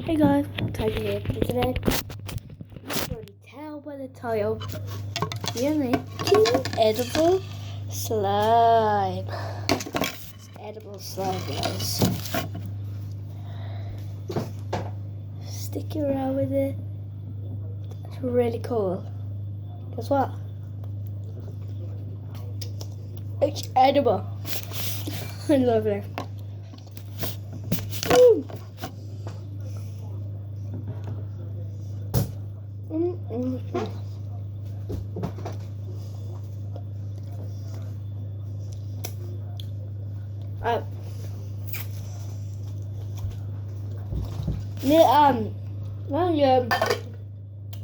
Hey guys, Tiger here. Today, you can already tell by the title, we are making edible slime. It's edible slime, guys. Stick around with it. It's really cool. Guess what? It's edible. I love it. Woo.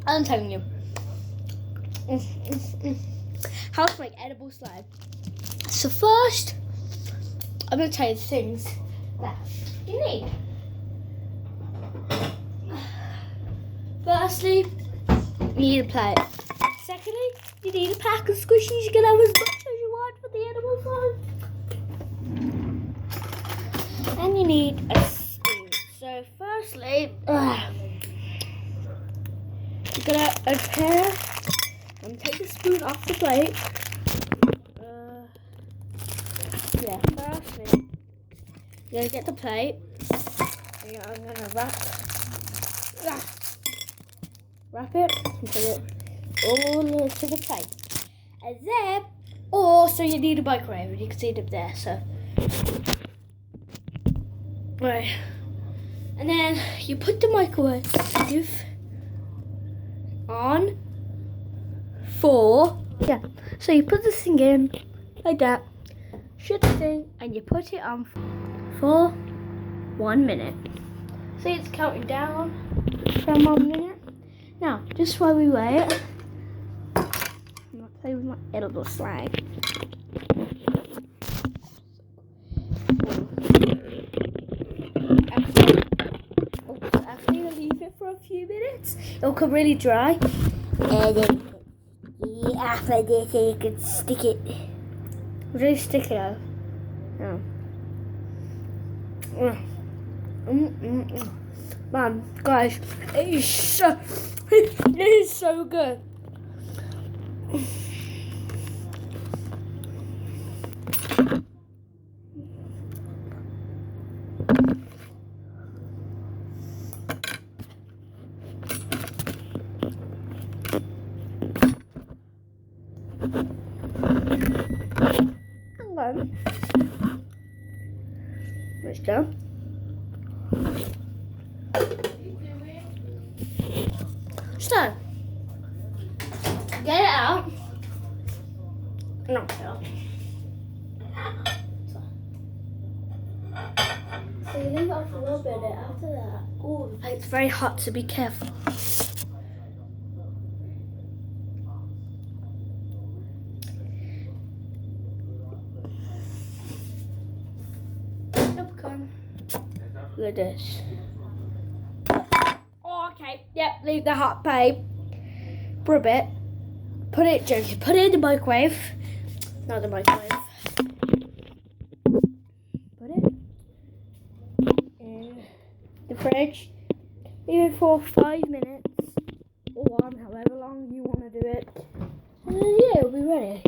I'm telling you how to make edible slime. So first, I'm going to tell you the things that you need. Firstly, you need a plate. Secondly, you need a pack of squishies. You can have as much as you want for the edible slime. And you need a spoon. So firstly, you're going to prepare and take the spoon off the plate. Firstly, you're going to get the plate. I'm going to wrap it and put it all into the plate. And then, also you need a microwave, and you can see it up there, so. Right. And then you put the microwave on so you put this thing in like that, shut the thing, and you put it on for 1 minute. See, it's counting down from 1 minute. Now, just while we wait, I'm gonna play with my edible slime. After you leave it for a few minutes, it'll come really dry. And then after this, you can stick it. Really stick it out. Man, guys, it is so good. Let's go. So, get it out. No. So you leave it off a little bit, and after that, the plate's very hot, so be careful. Look at this. Okay, yep, leave the hot plate for a bit. Put it in the microwave. Not the microwave. Put it in the fridge. Leave it for 5 minutes or 1, however long you want to do it. And then it'll be ready.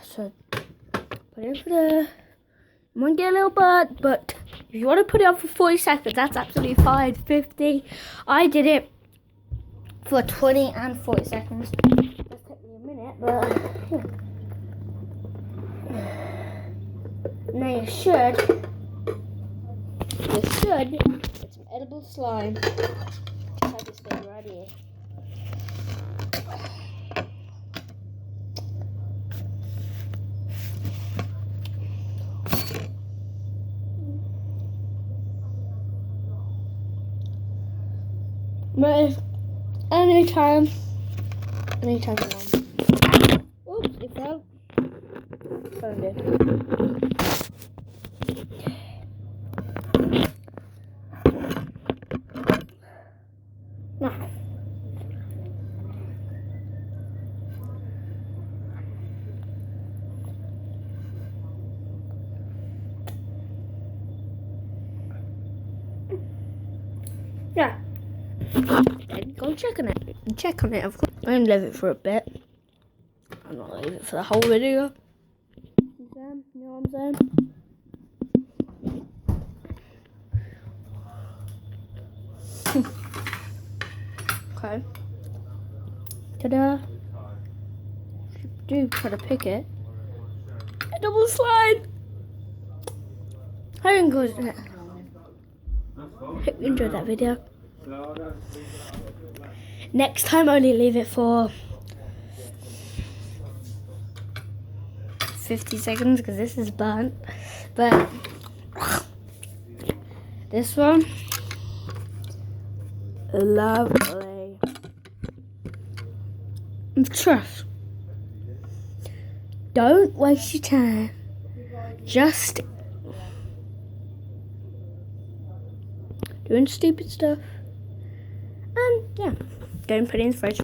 So put it in for it might get a little burnt, but if you want to put it on for 40 seconds, that's absolutely fine. 50. I did it for 20 and 40 seconds. That's took me a minute, but now you should get some edible slime. Just have this thing right here. But anytime you want. Oops, it fell. Found it. Now. Yeah. Then go check on it. Check on it, of course. I'm gonna leave it for a bit. I'm not leave it for the whole video. You know what I'm saying? Okay. Ta-da! Do try to pick it. A double slide! I hope you enjoyed that video. Next time only leave it for 50 seconds because this is burnt. But this one, lovely. Trust. Don't waste your time. Just doing stupid stuff. And yeah, don't put it in the fridge.